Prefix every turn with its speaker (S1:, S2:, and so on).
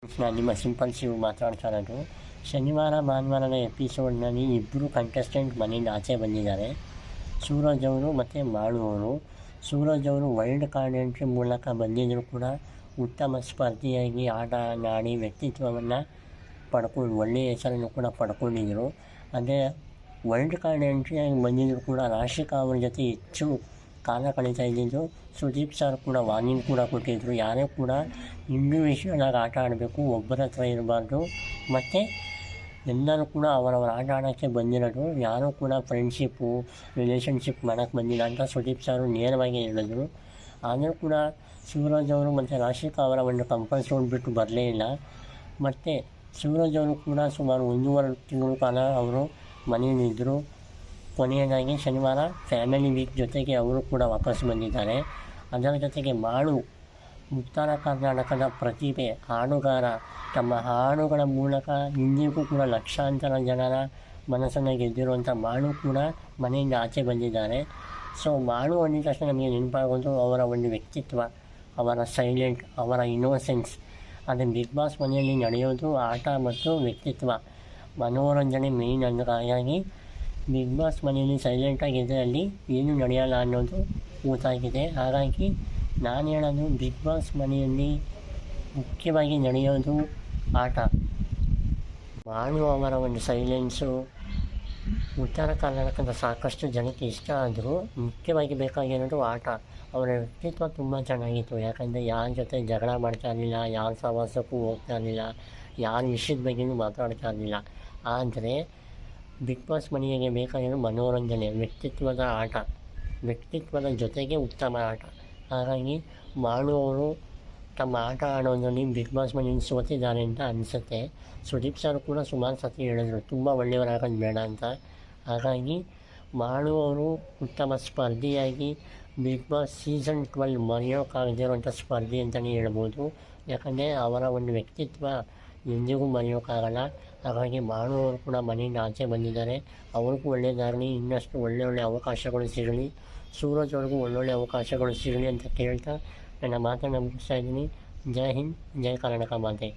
S1: ನಾನು ನಿಮ್ಮ ಸಿಂಪಲ್ ಶಿವ್ ಮಾತಾಡ್ತಾ ಇರೋದು. ಶನಿವಾರ ಭಾನುವಾರದ ಎಪಿಸೋಡ್ನಲ್ಲಿ ಇಬ್ಬರು ಕಂಟೆಸ್ಟೆಂಟ್ ಮನೆಯಿಂದ ಆಚೆ ಬಂದಿದ್ದಾರೆ, ಸೂರಜ್ ಅವರು ಮತ್ತು ಮಾಳು ಅವರು. ಸೂರಜ್ ಅವರು ವೈಲ್ಡ್ ಕಾರ್ಡ್ ಎಂಟ್ರಿ ಮೂಲಕ ಬಂದಿದ್ದರೂ ಕೂಡ ಉತ್ತಮ ಸ್ಪರ್ಧಿಯಾಗಿ ಆಟ ಆಡಿ ವ್ಯಕ್ತಿತ್ವವನ್ನು ಪಡ್ಕೊಂಡು ಒಳ್ಳೆಯ ಹೆಸರನ್ನು ಕೂಡ ಪಡ್ಕೊಂಡಿದ್ದರು. ಅದೇ ವೈಲ್ಡ್ ಕಾರ್ಡ್ ಎಂಟ್ರಿಯಾಗಿ ಬಂದಿದ್ದರೂ ಕೂಡ ರಾಶಿಕಾ ಅವ್ರ ಜೊತೆ ಹೆಚ್ಚು ಕಾಲ ಕಳೀತಾ ಇದ್ದಿದ್ದು. ಸುದೀಪ್ ಸರ್ ಕೂಡ ವಾರ್ನಿಂಗ್ ಕೂಡ ಕೊಟ್ಟಿದ್ದರು, ಯಾರೇ ಕೂಡ ಇಂಡಿವಿಜುವಲ್ ಆಗಿ ಆಟ ಆಡಬೇಕು, ಒಬ್ಬರ ಹತ್ರ ಇರಬಾರ್ದು, ಮತ್ತು ಎಲ್ಲರೂ ಕೂಡ ಅವರವರ ಆಟ ಆಡೋಕ್ಕೆ ಬಂದಿರೋದು, ಯಾರೂ ಕೂಡ ಫ್ರೆಂಡ್ಶಿಪ್ಪು ರಿಲೇಷನ್ಶಿಪ್ ಮಾಡೋಕ್ಕೆ ಬಂದಿಲ್ಲ ಅಂತ ಸುದೀಪ್ ಸರ್ ನೇರವಾಗಿ ಹೇಳಿದ್ರು. ಆದರೂ ಕೂಡ ಸೂರಜ್ ಅವರು ಮತ್ತು ರಾಶಿಕಾ ಅವರ ಒಂದು ಕಂಫರ್ಟ್ ಝೋನ್ ಬಿಟ್ಟು ಬರಲೇ ಇಲ್ಲ. ಮತ್ತು ಸೂರಜ್ ಅವರು ಕೂಡ ಸುಮಾರು 1.5 ತಿಂಗಳ ಕಾಲ ಅವರು ಮನೆಯಲ್ಲಿದ್ದರು. ಕೊನೆಯದಾಗಿ ಶನಿವಾರ ಫ್ಯಾಮಿಲಿ ವೀಕ್ ಜೊತೆಗೆ ಅವರು ಕೂಡ ವಾಪಸ್ ಬಂದಿದ್ದಾರೆ. ಅದರ ಜೊತೆಗೆ ಮಾಳು ಉತ್ತರ ಕರ್ನಾಟಕದ ಪ್ರತಿಭೆ ಹಾಡುಗಾರ, ತಮ್ಮ ಹಾಡುಗಳ ಮೂಲಕ ಇಂದಿಗೂ ಕೂಡ ಲಕ್ಷಾಂತರ ಜನರ ಮನಸ್ಸನ್ನು ಗೆದ್ದಿರುವಂಥ ಮಾಳು ಕೂಡ ಮನೆಯಿಂದ ಆಚೆ ಬಂದಿದ್ದಾರೆ. ಸೊ ಮಾಳು ಅಂದಿದ ತಕ್ಷಣ ನಮಗೆ ನೆನಪಾಗೋದು ಅವರ ಒಂದು ವ್ಯಕ್ತಿತ್ವ, ಅವರ ಸೈಲೆಂಟ್, ಅವರ ಇನ್ನೋಸೆನ್ಸ್. ಅದು ಬಿಗ್ ಬಾಸ್ ಮನೆಯಲ್ಲಿ ನಡೆಯೋದು ಆಟ ಮತ್ತು ವ್ಯಕ್ತಿತ್ವ, ಮನೋರಂಜನೆ ಮೇಯ್ನ್. ಹಾಗಾಗಿ ಬಿಗ್ ಬಾಸ್ ಮನೆಯಲ್ಲಿ ಸೈಲೆಂಟಾಗಿ ಇದರಲ್ಲಿ ಏನೂ ನಡೆಯಲ್ಲ ಅನ್ನೋದು ಗೊತ್ತಾಗಿದೆ. ಹಾಗಾಗಿ ನಾನು ಹೇಳೋದು, ಬಿಗ್ ಬಾಸ್ ಮನೆಯಲ್ಲಿ ಮುಖ್ಯವಾಗಿ ನಡೆಯೋದು ಆಟ. ಮಾಳು ಅವರ ಒಂದು ಸೈಲೆನ್ಸು ಉತ್ತರ ಕರ್ನಾಟಕದ ಸಾಕಷ್ಟು ಜನಕ್ಕೆ ಇಷ್ಟ ಆದರೂ ಮುಖ್ಯವಾಗಿ ಬೇಕಾಗಿರೋದು ಆಟ. ಅವರ ವ್ಯಕ್ತಿತ್ವ ತುಂಬ ಚೆನ್ನಾಗಿತ್ತು. ಯಾಕಂದರೆ ಯಾರ ಜೊತೆ ಜಗಳ ಮಾಡ್ತಾ ಇರಲಿಲ್ಲ, ಯಾರ ಸಹವಾಸಕ್ಕೂ ಹೋಗ್ತಾ ಇರಲಿಲ್ಲ, ಯಾರ ವಿಷಯದ ಬಗ್ಗೆಯೂ ಮಾತಾಡ್ತಾ ಇರಲಿಲ್ಲ. ಆದರೆ ಬಿಗ್ ಬಾಸ್ ಮನೆಗೆ ಬೇಕಾಗಿರೋ ಮನೋರಂಜನೆ, ವ್ಯಕ್ತಿತ್ವದ ಆಟ, ವ್ಯಕ್ತಿತ್ವದ ಜೊತೆಗೆ ಉತ್ತಮ ಆಟ. ಹಾಗಾಗಿ ಮಾಳು ಅವರು ತಮ್ಮ ಆಟ ಆಡೋದ್ರಲ್ಲಿ ಬಿಗ್ ಬಾಸ್ ಮನೆಯಲ್ಲಿ ಸೋತಿದ್ದಾರೆ ಅಂತ ಅನಿಸುತ್ತೆ. ಸುದೀಪ್ ಸರ್ ಕೂಡ ಸುಮಾರು ಸತಿ ಹೇಳಿದ್ರು ತುಂಬ ಒಳ್ಳೆಯವರಾಗೋದು ಬೇಡ ಅಂತ. ಹಾಗಾಗಿ ಮಾಳು ಅವರು ಉತ್ತಮ ಸ್ಪರ್ಧಿಯಾಗಿ ಬಿಗ್ ಬಾಸ್ ಸೀಸನ್ 12 ಮರೆಯೋಕ್ಕಾಗದಿರೋಂಥ ಸ್ಪರ್ಧಿ ಅಂತಲೇ ಹೇಳ್ಬೋದು. ಯಾಕಂದರೆ ಅವರ ಒಂದು ವ್ಯಕ್ತಿತ್ವ ಎಂದಿಗೂ ಮರೆಯೋಕ್ಕಾಗಲ್ಲ. ಹಾಗಾಗಿ ಮಾಳು ಅವರು ಕೂಡ ಮನೆಯಿಂದ ಆಚೆ ಬಂದಿದ್ದಾರೆ. ಅವ್ರಿಗೂ ಒಳ್ಳೆಯದಾಗಲಿ, ಇನ್ನಷ್ಟು ಒಳ್ಳೆಯ ಅವಕಾಶಗಳು ಸಿಗಲಿ, ಸೂರಜ್ ಅವ್ರಿಗೂ ಒಳ್ಳೊಳ್ಳೆ ಅವಕಾಶಗಳು ಸಿಗಲಿ ಅಂತ ಕೇಳ್ತಾ ನನ್ನ ಮಾತನ್ನು ಮುಗಿಸ್ತಾ ಇದ್ದೀನಿ. ಜೈ ಹಿಂದ್, ಜೈ ಕರ್ನಾಟಕ ಮಾತೆ.